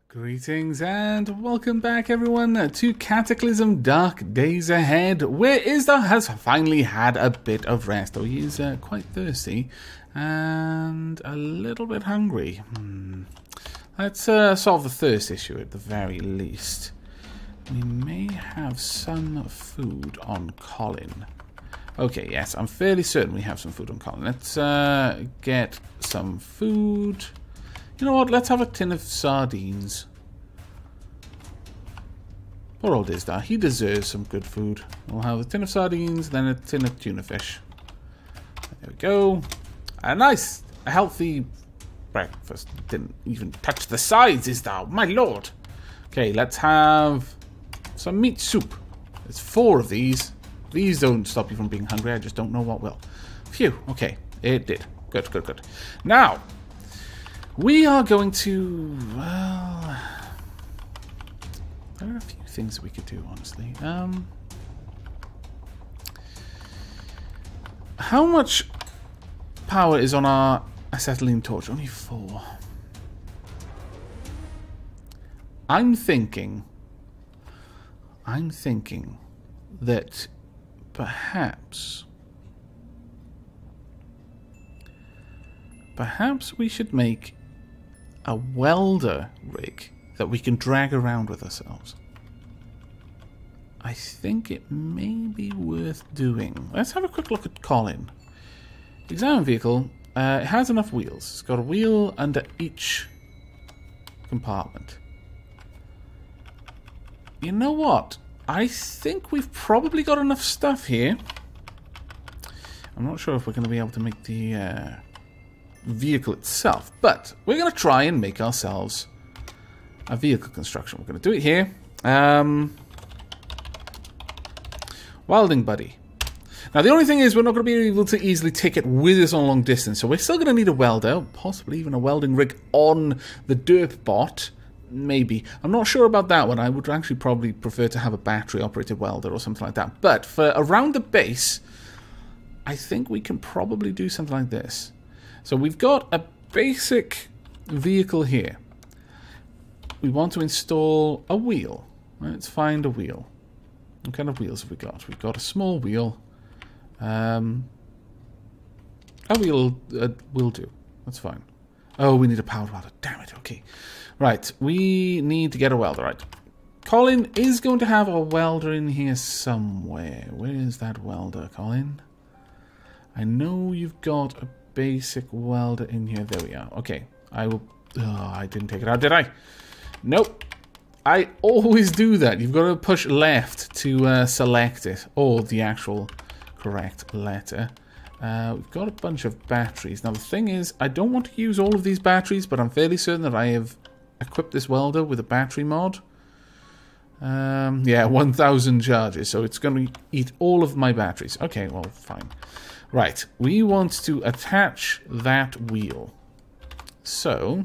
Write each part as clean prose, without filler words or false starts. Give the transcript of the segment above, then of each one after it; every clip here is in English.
Greetings and welcome back everyone to Cataclysm Dark Days Ahead, where Isdar has finally had a bit of rest. Oh, he is quite thirsty and a little bit hungry. Let's solve the thirst issue at the very least. We may have some food on Colin. Okay, yes, I'm fairly certain we have some food on Colin. Let's get some food. You know what, let's have a tin of sardines. Poor old Isdar, he deserves some good food. We'll have a tin of sardines, then a tin of tuna fish. There we go. A nice, healthy breakfast. Didn't even touch the sides, Isdar, my lord. Okay, let's have some meat soup. There's 4 of these. These don't stop you from being hungry, I just don't know what will. Phew, okay, it did. Good, good, good. Now, we are going to, well, there are a few things that we could do, honestly. How much power is on our acetylene torch? Only 4. I'm thinking that perhaps we should make a welder rig that we can drag around with ourselves. I think it may be worth doing. Let's have a quick look at Colin. Examine vehicle. It has enough wheels. It's got a wheel under each compartment. You know what? I think we've probably got enough stuff here. I'm not sure if we're going to be able to make the vehicle itself, but we're going to try and make ourselves a vehicle construction. We're going to do it here. Welding buddy. Now the only thing is we're not going to be able to easily take it with us on long distance, so we're still going to need a welder, possibly even a welding rig on the derp bot. Maybe. I'm not sure about that one. I would actually probably prefer to have a battery operated welder or something like that. But for around the base, I think we can probably do something like this. So we've got a basic vehicle here. We want to install a wheel. Let's find a wheel. What kind of wheels have we got? We've got a small wheel. A wheel will do. That's fine. Oh, we need a powered welder. Damn it. Okay. Right. We need to get a welder. Right. Colin is going to have a welder in here somewhere. Where is that welder, Colin? I know you've got a basic welder in here. There we are. Okay. I will... Oh, I didn't take it out, did I? Nope. I always do that. You've got to push left to select it. Or the actual correct letter. We've got a bunch of batteries. Now the thing is, I don't want to use all of these batteries, but I'm fairly certain that I have equipped this welder with a battery mod. Yeah, 1,000 charges, so it's going to eat all of my batteries. Okay, well, fine. Right, we want to attach that wheel. So,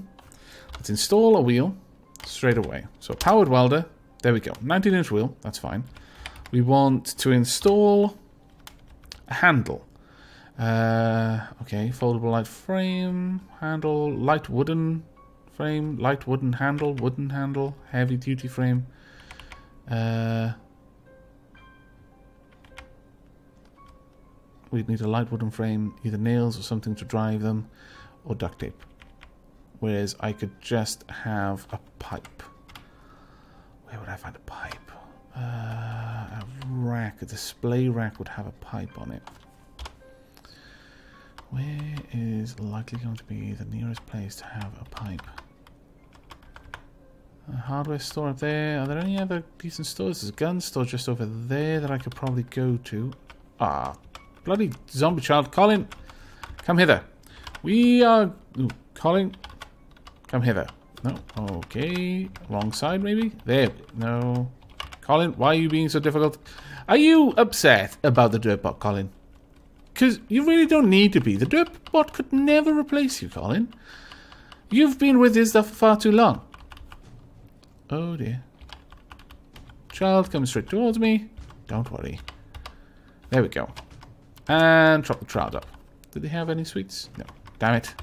let's install a wheel straight away. So, powered welder, there we go. 19-inch wheel, that's fine. We want to install a handle. Okay, foldable light frame, handle, light wooden frame, light wooden handle, heavy duty frame. We'd need a light wooden frame, either nails or something to drive them, or duct tape. Whereas I could just have a pipe. Where would I find a pipe? A rack, a display rack would have a pipe on it. Where is likely going to be the nearest place to have a pipe? A hardware store up there. Are there any other decent stores? There's a gun store just over there that I could probably go to. Ah, bloody zombie child. Colin, come hither. We are... Ooh, Colin, come hither. No, okay. Wrong side, maybe? There. No. Colin, why are you being so difficult? Are you upset about the dirt bot, Colin? Because you really don't need to be. The dirt bot could never replace you, Colin. You've been with Isdar for far too long. Oh dear. Child coming straight towards me. Don't worry. There we go. And drop the child up. Did they have any sweets? No. Damn it.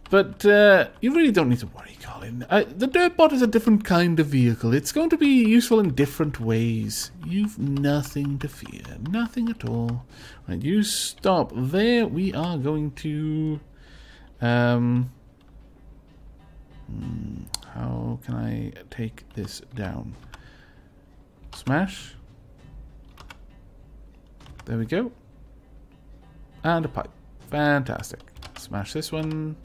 But you really don't need to worry, Colin. The Dirtbot is a different kind of vehicle. It's going to be useful in different ways. You've nothing to fear. Nothing at all. Right, you stop there. We are going to... how can I take this down? Smash. There we go. And a pipe. Fantastic. Smash this one.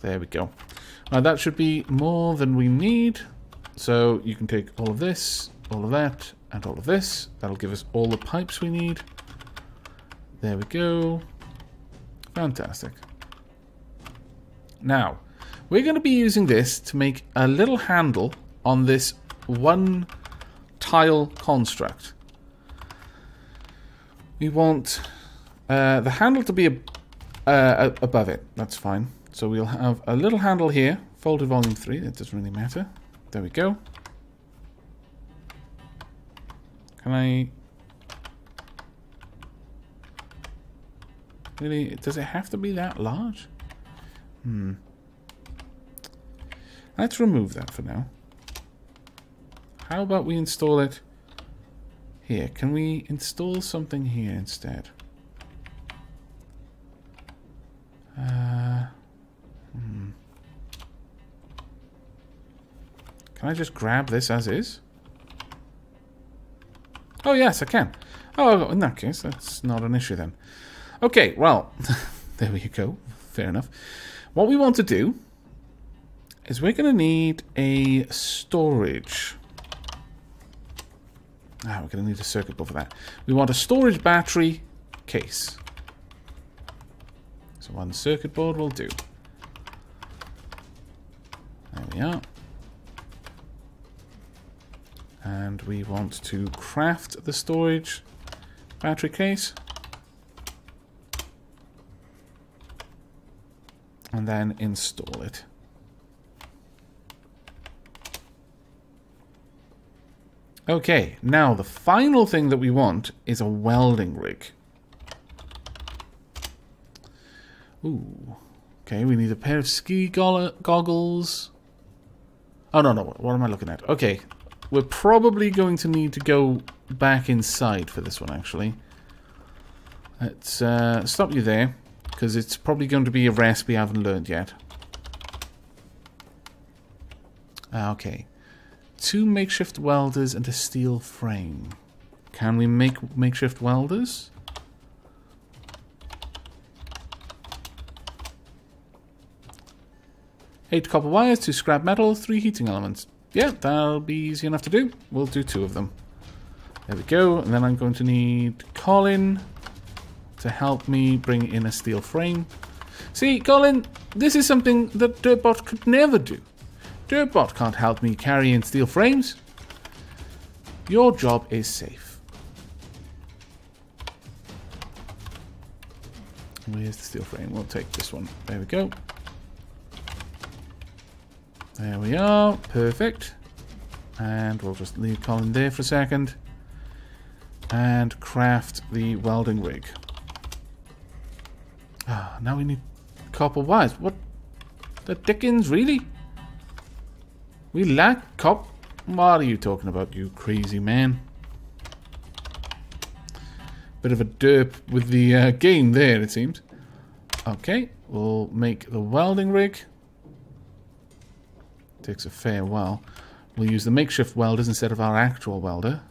There we go. Now that should be more than we need. So you can take all of this, all of that, and all of this. That'll give us all the pipes we need. There we go. Fantastic. Now, we're going to be using this to make a little handle on this one tile construct. We want the handle to be above it. That's fine. So we'll have a little handle here, folded volume 3, that doesn't really matter. There we go. Can I... Really, does it have to be that large? Let's remove that for now. How about we install it here? Can we install something here instead? Can I just grab this as is? Oh, yes, I can. Oh, in that case, that's not an issue then. Okay, well, there we go. Fair enough. What we want to do is we're going to need a storage. We're going to need a circuit board for that. We want a storage battery case. So one circuit board will do. There we are. And we want to craft the storage battery case. And then install it. Okay, now the final thing that we want is a welding rig. Ooh. Okay, we need a pair of ski goggles. Oh, no, what am I looking at? Okay, we're probably going to need to go back inside for this one, actually. Let's stop you there, because it's probably going to be a recipe I haven't learned yet. Okay. 2 makeshift welders and a steel frame. Can we make makeshift welders? Eight copper wires, 2 scrap metal, 3 heating elements. Yeah, that'll be easy enough to do. We'll do 2 of them. There we go. And then I'm going to need Colin to help me bring in a steel frame. See, Colin, this is something that Dirtbot could never do. Dirtbot can't help me carry in steel frames. Your job is safe. Where's the steel frame? We'll take this one. There we go. There we are. Perfect. And we'll just leave Colin there for a second. And craft the welding rig. Now we need copper wires. What the dickens, really? We lack copper. What are you talking about, you crazy man? Bit of a derp with the game there, it seems. Okay, we'll make the welding rig. Takes a fair while. We'll use the makeshift welders instead of our actual welder.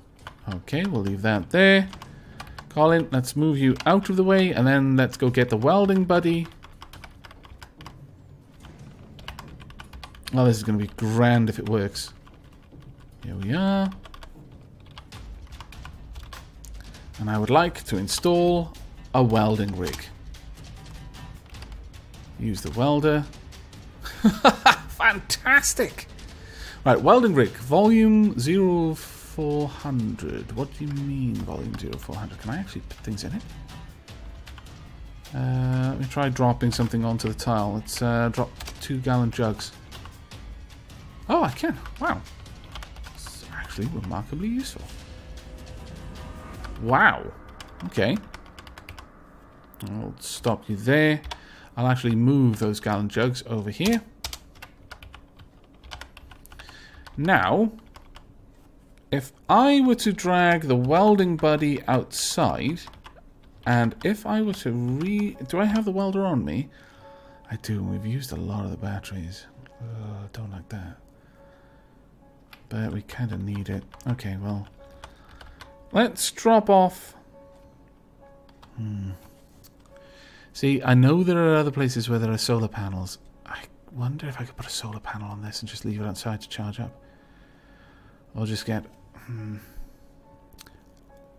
Okay, we'll leave that there. Colin, let's move you out of the way, and then let's go get the welding buddy. Oh, this is going to be grand if it works. Here we are. And I would like to install a welding rig. Use the welder. Fantastic! Right, welding rig. Volume 0400. What do you mean, volume 0400? Can I actually put things in it? Let me try dropping something onto the tile. Let's drop 2-gallon jugs. Oh, I can. Wow. It's actually remarkably useful. Wow. Okay. I'll stop you there. I'll actually move those gallon jugs over here. Now, if I were to drag the welding buddy outside, and if I were to do I have the welder on me? I do. We've used a lot of the batteries. Don't like that. But we kind of need it. Okay, well, let's drop off. See, I know there are other places where there are solar panels. I wonder if I could put a solar panel on this and just leave it outside to charge up. Or just get...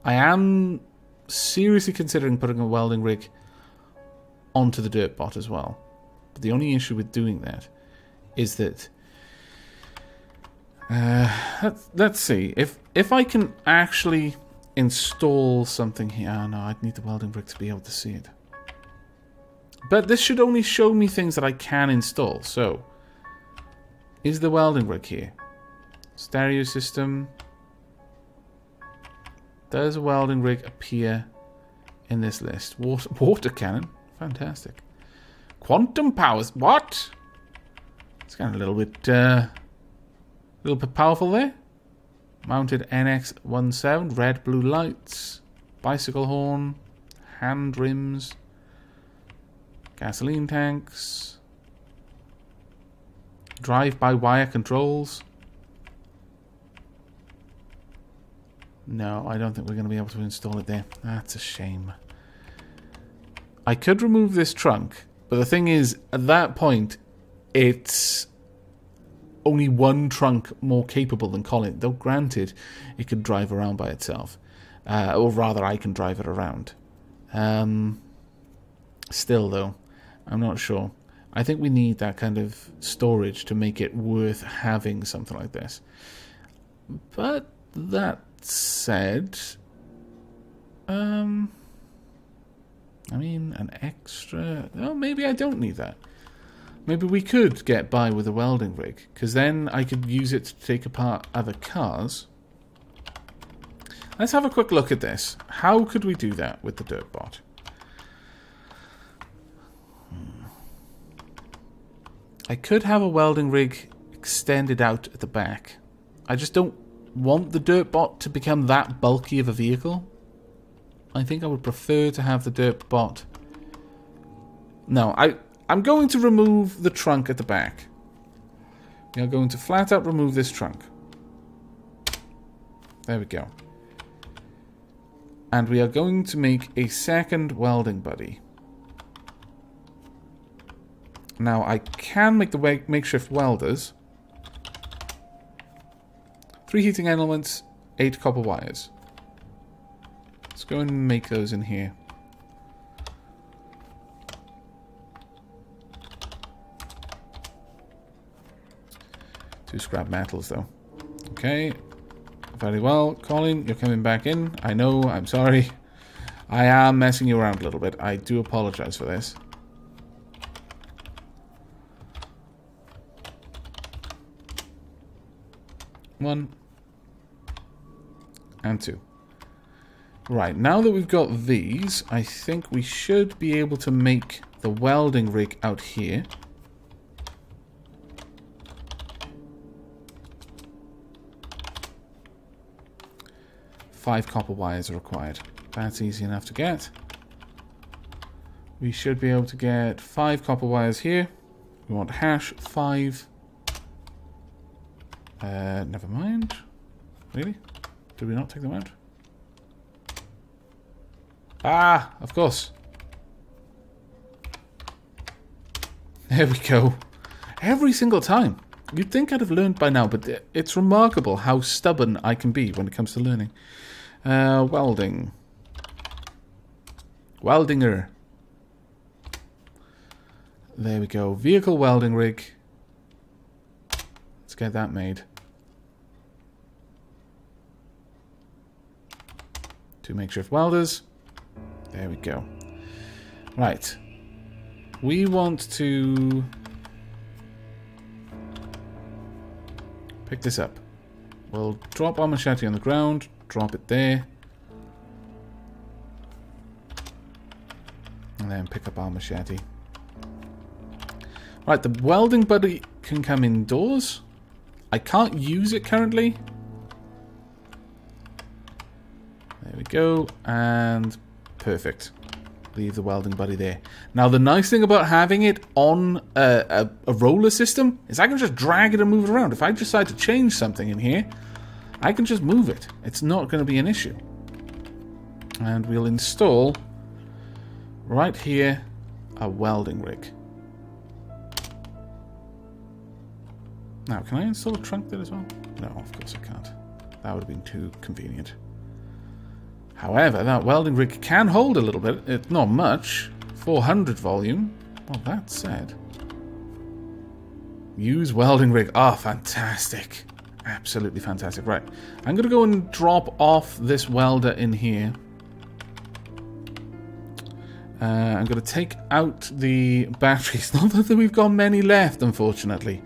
I am seriously considering putting a welding rig onto the dirt bot as well. But the only issue with doing that is that... let's see. If I can actually install something here... Oh, no, I'd need the welding rig to be able to see it. But this should only show me things that I can install. So, is the welding rig here? Stereo system. Does a welding rig appear in this list? Water cannon. Fantastic. Quantum powers. What? It's kind of a little bit powerful there. Mounted NX-17. Red, blue lights. Bicycle horn. Hand rims. Gasoline tanks. Drive-by-wire controls. No, I don't think we're going to be able to install it there. That's a shame. I could remove this trunk, but the thing is, at that point, it's only one trunk more capable than Colin. Though, granted, it could drive around by itself. Or rather, I can drive it around. Still, though, I'm not sure. I think we need that kind of storage to make it worth having something like this. But that said, I mean, an extra... Oh, maybe I don't need that. Maybe we could get by with a welding rig, because then I could use it to take apart other cars. Let's have a quick look at this. How could we do that with the Dirtbot? I could have a welding rig extended out at the back. I just don't want the Dirtbot to become that bulky of a vehicle. I think I would prefer to have the Dirtbot... No, I'm going to remove the trunk at the back. We are going to flat out remove this trunk. There we go. And we are going to make a second welding buddy. Now, I can make the makeshift welders. 3 heating elements, 8 copper wires. Let's go and make those in here. Two scrap metals, though. Okay. Very well. Colin, you're coming back in. I know, I'm sorry. I am messing you around a little bit. I do apologize for this. 1 and 2. Right, now that we've got these, I think we should be able to make the welding rig out here. Five copper wires are required. That's easy enough to get. We should be able to get 5 copper wires here. We want hash 5. Never mind. Really? Did we not take them out? Ah, of course. There we go. Every single time. You'd think I'd have learned by now, but it's remarkable how stubborn I can be when it comes to learning. Welding. Weldinger. There we go. Vehicle welding rig. Let's get that made. 2 makeshift welders. There we go. Right. We want to pick this up. We'll drop our machete on the ground, drop it there. And then pick up our machete. Right, the welding buddy can come indoors. I can't use it currently. There we go. And perfect. Leave the welding buddy there. Now, the nice thing about having it on a roller system is I can just drag it and move it around. If I decide to change something in here, I can just move it. It's not going to be an issue. And we'll install right here a welding rig. Now, can I install a trunk there as well? No, of course I can't. That would have been too convenient. However, that welding rig can hold a little bit. It's not much. 400 volume. Well, that said. Use welding rig. Oh, fantastic. Absolutely fantastic. Right. I'm going to go and drop off this welder in here. I'm going to take out the batteries. Not that we've got many left, unfortunately.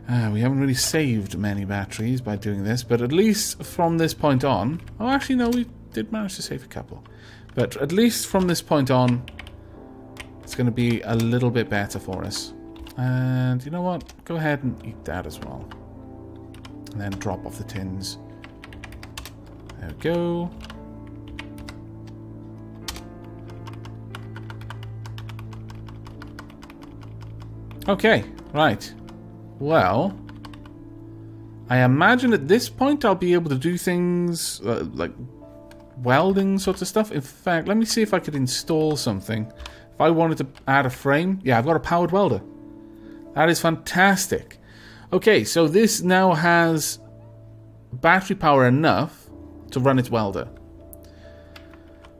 We haven't really saved many batteries by doing this, but at least from this point on... Oh, actually, no, we did manage to save a couple. But at least from this point on, it's going to be a little bit better for us. And you know what? Go ahead and eat that as well. And then drop off the tins. There we go. Okay, right. Well, I imagine at this point I'll be able to do things like welding sort of stuff. In fact, let me see if I could install something. If I wanted to add a frame, yeah, I've got a powered welder. That is fantastic. Okay, so this now has battery power enough to run its welder.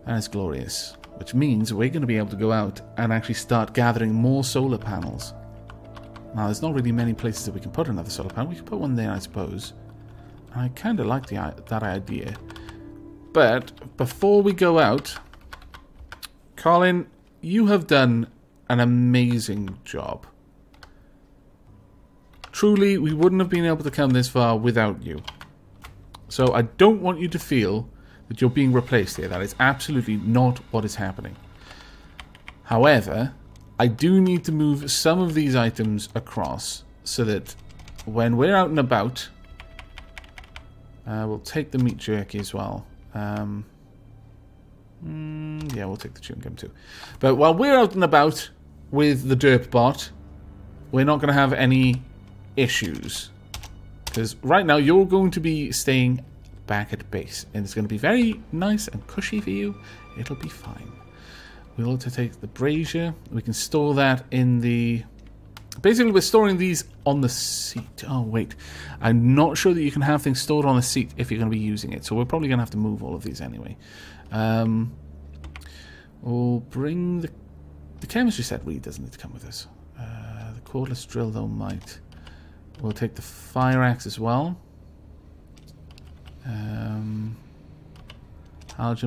That is glorious. Which means we're going to be able to go out and actually start gathering more solar panels. Now, there's not really many places that we can put another solar panel. We can put one there, I suppose. I kind of like that idea. But before we go out, Colin, you have done an amazing job. Truly, we wouldn't have been able to come this far without you. So I don't want you to feel that you're being replaced here. That is absolutely not what is happening. However, I do need to move some of these items across so that when we're out and about, we'll take the meat jerky as well. Yeah, we'll take the chewing gum too. But while we're out and about with the derp bot, we're not going to have any issues. Because right now you're going to be staying back at base. And it's going to be very nice and cushy for you. It'll be fine. We'll also take the brazier. We can store that in the... Basically, we're storing these on the seat. Oh, wait. I'm not sure that you can have things stored on the seat if you're going to be using it. So we're probably going to have to move all of these anyway. We'll bring the... The chemistry set really doesn't need to come with us. The cordless drill, though, might. We'll take the fire axe as well. Halogen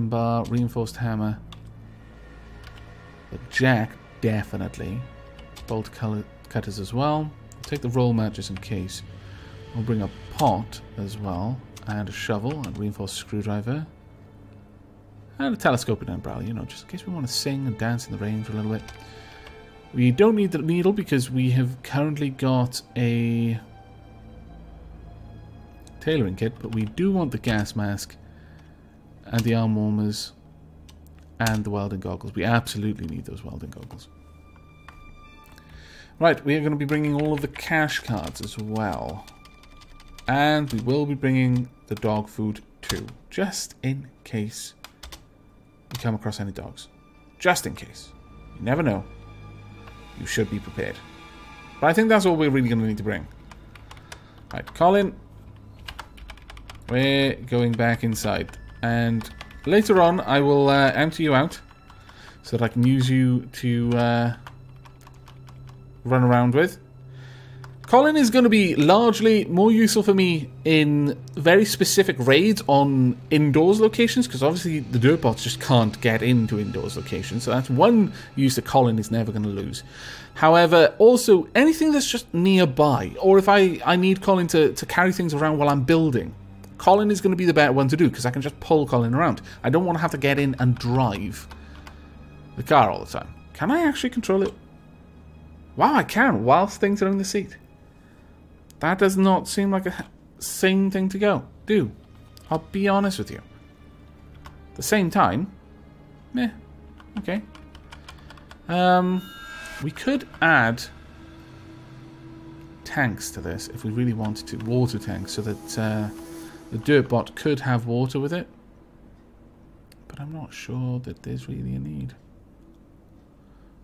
bar, reinforced hammer. The jack, definitely. Bolt cutters as well. We'll take the roll mat just in case. We'll bring a pot as well. And a shovel and reinforced screwdriver. And a telescope and umbrella, you know, just in case we want to sing and dance in the rain for a little bit. We don't need the needle because we have currently got a tailoring kit, but we do want the gas mask and the arm warmers and the welding goggles. We absolutely need those welding goggles. Right, we are going to be bringing all of the cash cards as well. And we will be bringing the dog food too, just in case we come across any dogs. Just in case. You never know. You should be prepared. But I think that's all we're really going to need to bring. Right, Colin. We're going back inside. And later on, I will empty you out so that I can use you to run around with. Colin is going to be largely more useful for me in very specific raids on indoors locations, because obviously the dirtbots just can't get into indoors locations, so that's one use that Colin is never going to lose. However, also anything that's just nearby, or if I need Colin to carry things around while I'm building, Colin is going to be the better one to do, because I can just pull Colin around. I don't want to have to get in and drive the car all the time. Can I actually control it? Wow, I can, whilst things are in the seat. That does not seem like a sane thing to do. I'll be honest with you. At the same time, meh, okay. We could add tanks to this if we really wanted to, water tanks, so that the Dirtbot could have water with it. But I'm not sure that there's really a need.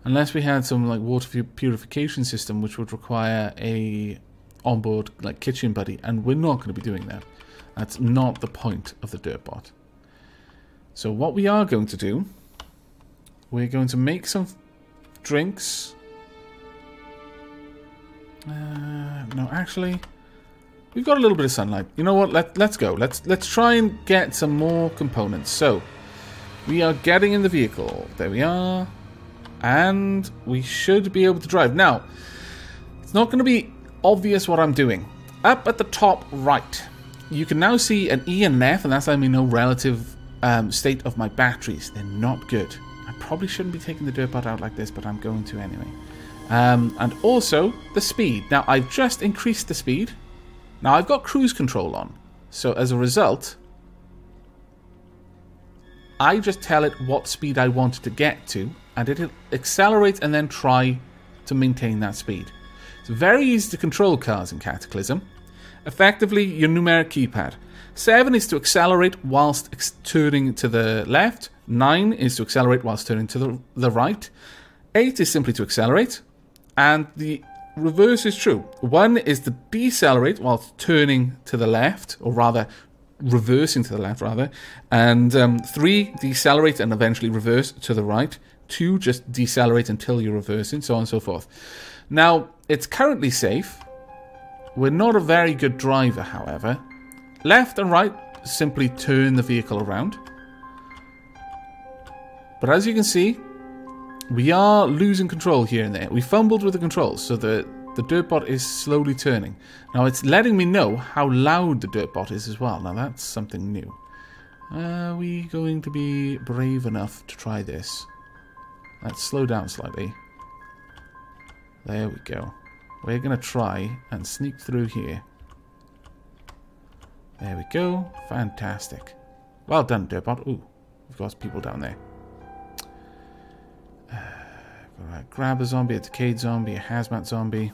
Unless we had some like water purification system, which would require a onboard like kitchen buddy, and we're not going to be doing that. That's not the point of the Dirtbot. So what we are going to do, we're going to make some drinks. No, actually, we've got a little bit of sunlight. You know what? Let's go. Let's try and get some more components. So we are getting in the vehicle. There we are. And we should be able to drive. Now, it's not going to be obvious what I'm doing. Up at the top right, you can now see an E and an F, and that's letting me know relative state of my batteries. They're not good. I probably shouldn't be taking the Dirtbot out like this, but I'm going to anyway. And also the speed. Now, I've just increased the speed. Now, I've got cruise control on. So as a result, I just tell it what speed I want it to get to, and it'll accelerate and then try to maintain that speed. It's very easy to control cars in Cataclysm. Effectively, your numeric keypad. 7 is to accelerate whilst turning to the left. 9 is to accelerate whilst turning to the right. 8 is simply to accelerate. And the reverse is true. 1 is to decelerate whilst turning to the left, or rather, reversing to the left, rather. And 3, decelerate and eventually reverse to the right. 2, just decelerate until you're reversing, so on and so forth. Now, it's currently safe. We're not a very good driver, however. Left and right simply turn the vehicle around. But as you can see, we are losing control here and there. We fumbled with the controls, so the Dirtbot is slowly turning. Now, it's letting me know how loud the Dirtbot is as well. Now, that's something new. Are we going to be brave enough to try this? Let's slow down slightly. There we go. We're going to try and sneak through here. There we go. Fantastic. Well done, Dirtbot. Ooh, we've got people down there. Alright, grab a zombie, a decayed zombie, a hazmat zombie.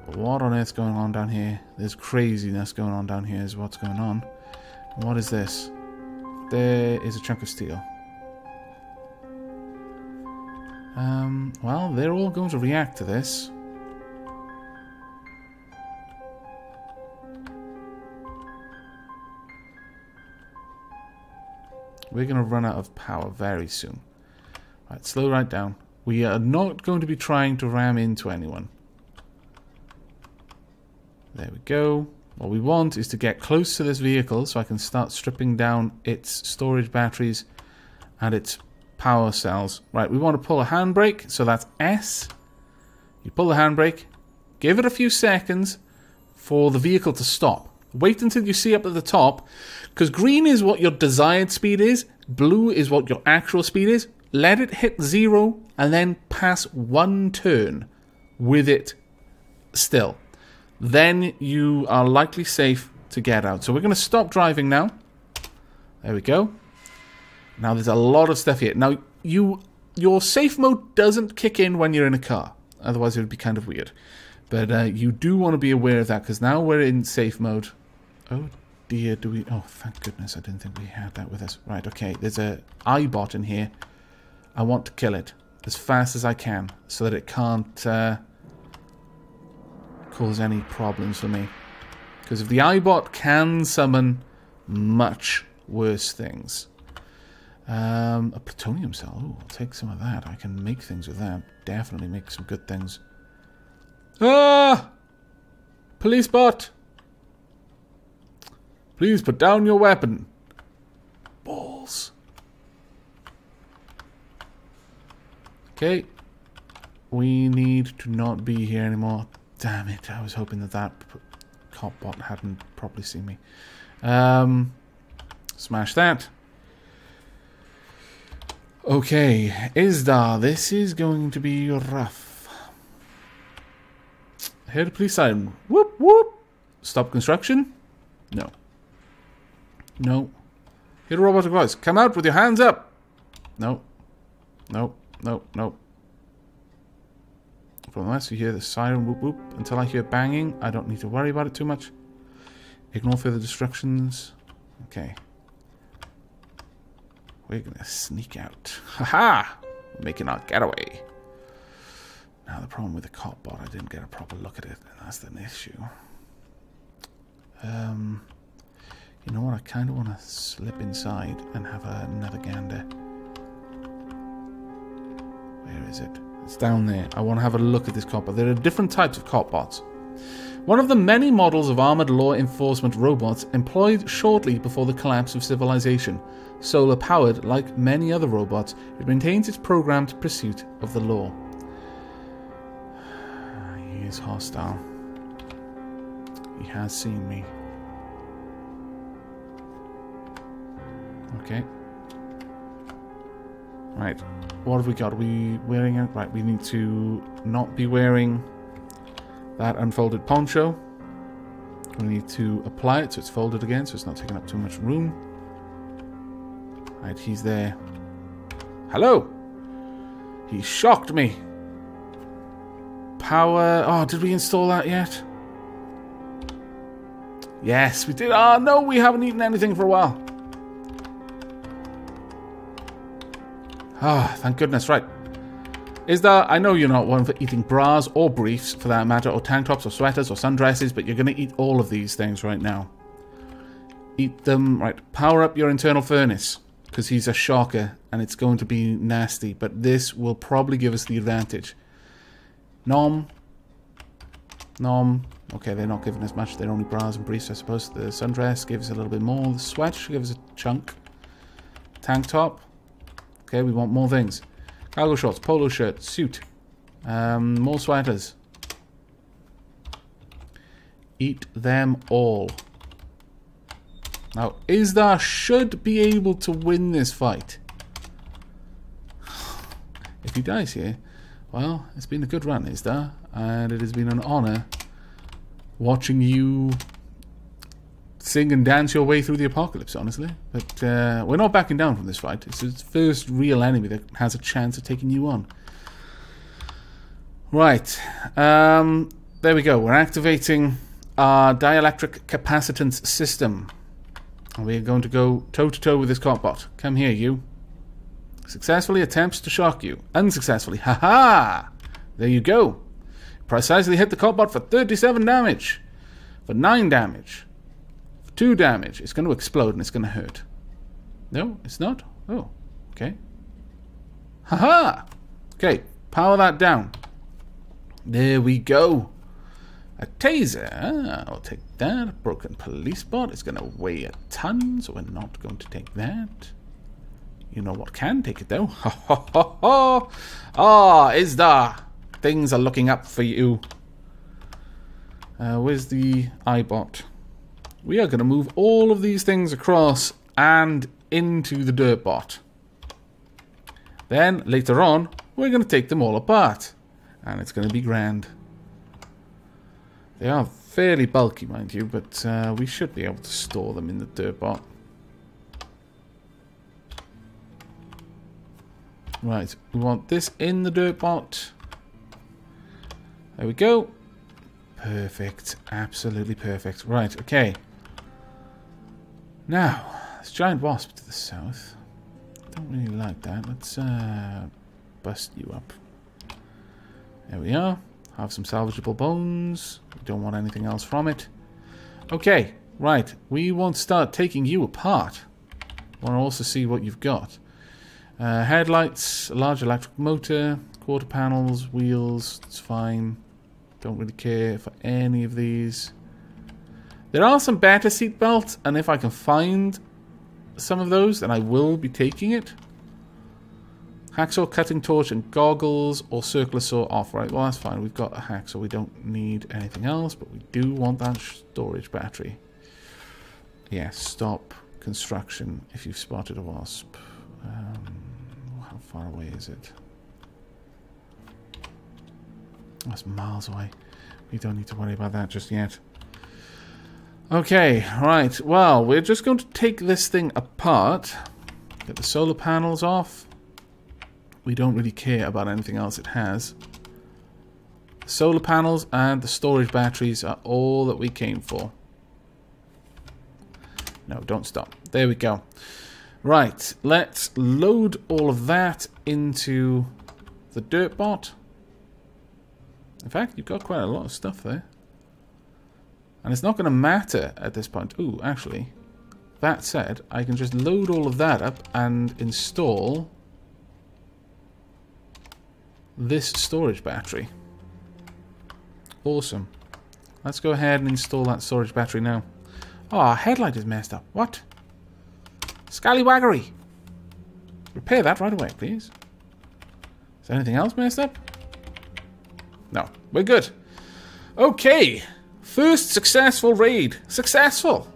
What on earth's going on down here? There's craziness going on down here is what's going on. What is this? There is a chunk of steel. Well, they're all going to react to this. We're going to run out of power very soon. Right, slow right down. We are not going to be trying to ram into anyone. There we go. What we want is to get close to this vehicle so I can start stripping down its storage batteries and its power cells. Right, we want to pull a handbrake, so that's S. You pull the handbrake, give it a few seconds for the vehicle to stop. Wait until you see up at the top, because green is what your desired speed is, blue is what your actual speed is. Let it hit 0 and then pass 1 turn with it still. Then you are likely safe to get out. So we're going to stop driving now. There we go. Now there's a lot of stuff here. Now your safe mode doesn't kick in when you're in a car. Otherwise it would be kind of weird. But you do want to be aware of that, because now we're in safe mode. Oh dear, do we... Oh, thank goodness, I didn't think we had that with us. Right, okay, there's a iBot in here. I want to kill it as fast as I can so that it can't cause any problems for me. Because if the iBot can summon much worse things. A plutonium cell. Ooh, I'll take some of that. I can make things with that. Definitely make some good things. Ah! Police bot! Please put down your weapon. Balls. Okay. We need to not be here anymore. Damn it. I was hoping that cop bot hadn't properly seen me. Smash that. Okay, Isdar, this is going to be rough. Hear the police siren. Whoop, whoop. Stop construction? No. No. Hear the robotic voice. Come out with your hands up. No. No. No. No. Unless you hear the siren whoop whoop until I hear banging, I don't need to worry about it too much. Ignore further distractions. Okay. We're gonna sneak out. Haha! We're making our getaway. Now the problem with the cop bot, I didn't get a proper look at it, and that's an issue. You know what? I kind of want to slip inside and have another gander. Where is it? It's down there. I want to have a look at this cop bot. There are different types of cop bots. One of the many models of armored law enforcement robots employed shortly before the collapse of civilization. Solar-powered, like many other robots, it maintains its programmed pursuit of the law. He is hostile. He has seen me. Okay. Right. What have we got? Are we wearing it? Right, we need to not be wearing that unfolded poncho. We need to apply it so it's folded again, so it's not taking up too much room. Right, he's there. Hello! He shocked me. Power... Oh, did we install that yet? Yes, we did. Oh, no, we haven't eaten anything for a while. Ah, thank goodness. Right. Isdar, I know you're not one for eating bras or briefs, for that matter, or tank tops or sweaters or sundresses, but you're going to eat all of these things right now. Eat them. Right. Power up your internal furnace, because he's a shocker, and it's going to be nasty, but this will probably give us the advantage. Nom. Nom. Okay, they're not giving us much. They're only bras and briefs, I suppose. The sundress gives a little bit more. The sweat should give us a chunk. Tank top. Okay, we want more things. Cargo shorts, polo shirt, suit. More sweaters. Eat them all. Now, Isdar should be able to win this fight. If he dies here, well, it's been a good run, Isdar. And it has been an honor watching you sing and dance your way through the apocalypse, honestly. But we're not backing down from this fight. It's his first real enemy that has a chance of taking you on. Right. There we go. We're activating our dielectric capacitance system. And we're going to go toe-to-toe with this copbot. Come here, you. Successfully attempts to shock you. Unsuccessfully. Ha-ha! There you go. Precisely hit the copbot for 37 damage. For 9 damage. 2 damage. It's going to explode and it's going to hurt. No, it's not? Oh, okay. Haha! Okay, power that down. There we go. A taser. I'll take that. A broken police bot. It's going to weigh a ton, so we're not going to take that. You know what can take it, though? Ha ha ha ha! Ah, Isdar! Things are looking up for you. Where's the iBot? We are going to move all of these things across and into the dirt bot. Then, later on, we're going to take them all apart. And it's going to be grand. They are fairly bulky, mind you, but we should be able to store them in the dirt bot. Right, we want this in the dirt bot. There we go. Perfect. Absolutely perfect. Right, okay. Now, this giant wasp to the south. Don't really like that. Let's bust you up. There we are. Have some salvageable bones. We don't want anything else from it. Okay, right. We want to start taking you apart. Want to also see what you've got. Headlights, a large electric motor, quarter panels, wheels. It's fine. Don't really care for any of these. There are some better seat belts, and if I can find some of those, then I will be taking it. Hacksaw, cutting torch, and goggles, or circular saw off. Right, well, that's fine. We've got a hacksaw. We don't need anything else, but we do want that storage battery. Yeah, stop construction if you've spotted a wasp. We'll have far away is it? That's miles away. We don't need to worry about that just yet. Okay, right. Well, we're just going to take this thing apart. Get the solar panels off. We don't really care about anything else it has. Solar panels and the storage batteries are all that we came for. No, don't stop. There we go. Right, let's load all of that into the dirt bot. In fact, you've got quite a lot of stuff there. And it's not going to matter at this point. Ooh, actually, that said, I can just load all of that up and install this storage battery. Awesome. Let's go ahead and install that storage battery now. Oh, our headlight is messed up. What? Scallywaggery. Repair that right away, please. Is anything else messed up? No, we're good. Okay. First successful raid. Successful.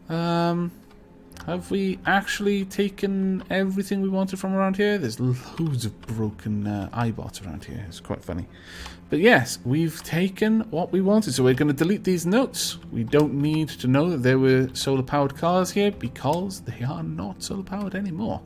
Have we actually taken everything we wanted from around here? There's loads of broken iBots around here. It's quite funny. But yes, we've taken what we wanted. So we're going to delete these notes. We don't need to know that there were solar-powered cars here because they are not solar-powered anymore.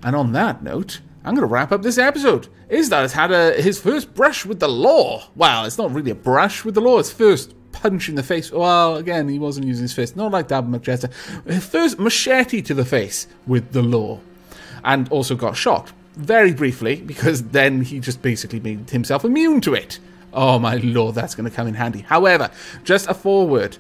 And on that note, I'm going to wrap up this episode. Isdar has had his first brush with the law. Well, it's not really a brush with the law. It's first punch in the face. Well, again, he wasn't using his fist. Not like Dab McJester. First machete to the face with the law. And also got shot. Very briefly, because then he just basically made himself immune to it. Oh my lord, that's going to come in handy. However, just a foreword.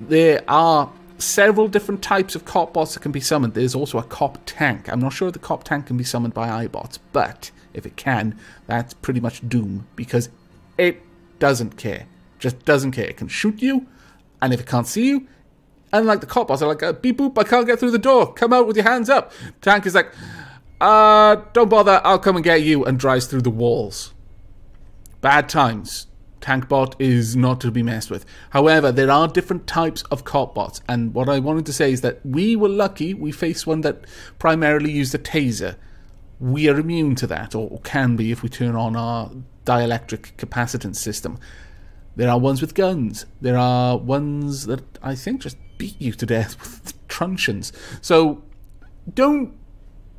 There are several different types of cop bots that can be summoned. There's also a cop tank. I'm not sure if the cop tank can be summoned by iBots, but if it can, that's pretty much doom, because it doesn't care. Just doesn't care. It can shoot you, and if it can't see you, and like the cop bots are like, beep boop, I can't get through the door. Come out with your hands up. Tank is like, don't bother, I'll come and get you, and drives through the walls. Bad times. Tank bot is not to be messed with. However, there are different types of cop bots, and what I wanted to say is that we were lucky we faced one that primarily used a taser. We are immune to that, or can be if we turn on our dielectric capacitance system. There are ones with guns. There are ones that I think just beat you to death with truncheons. So, don't,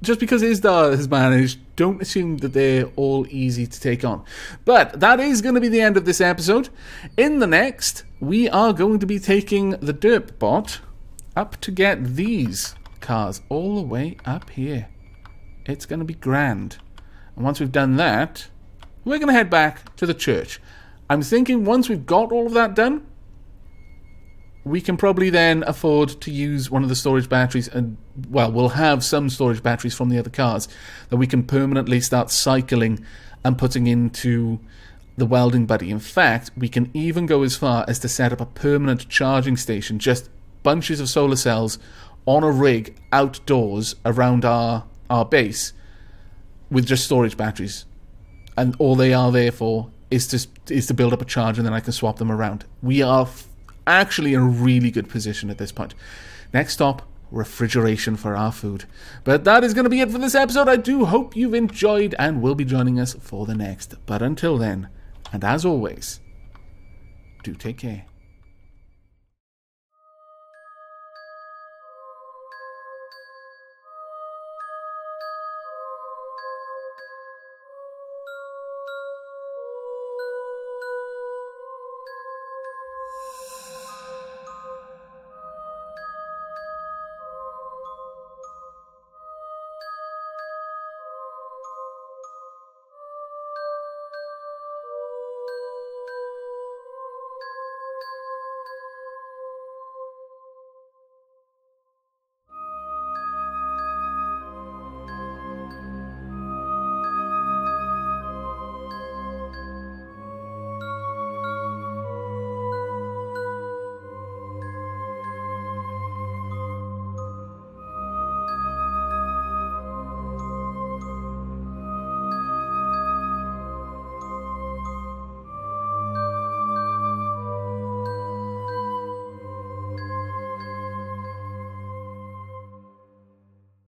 just because Isdar has managed, don't assume that they're all easy to take on. But that is going to be the end of this episode. In the next, we are going to be taking the Derp bot up to get these cars all the way up here. It's going to be grand. And once we've done that, we're going to head back to the church. I'm thinking once we've got all of that done, we can probably then afford to use one of the storage batteries, and, well, we'll have some storage batteries from the other cars that we can permanently start cycling and putting into the welding buddy. In fact, we can even go as far as to set up a permanent charging station, just bunches of solar cells on a rig outdoors around our base with just storage batteries. And all they are there for is to build up a charge, and then I can swap them around. We are actually in a really good position at this point. Next stop, refrigeration for our food. But that is going to be it for this episode. I do hope you've enjoyed and will be joining us for the next. But until then, and as always, do take care.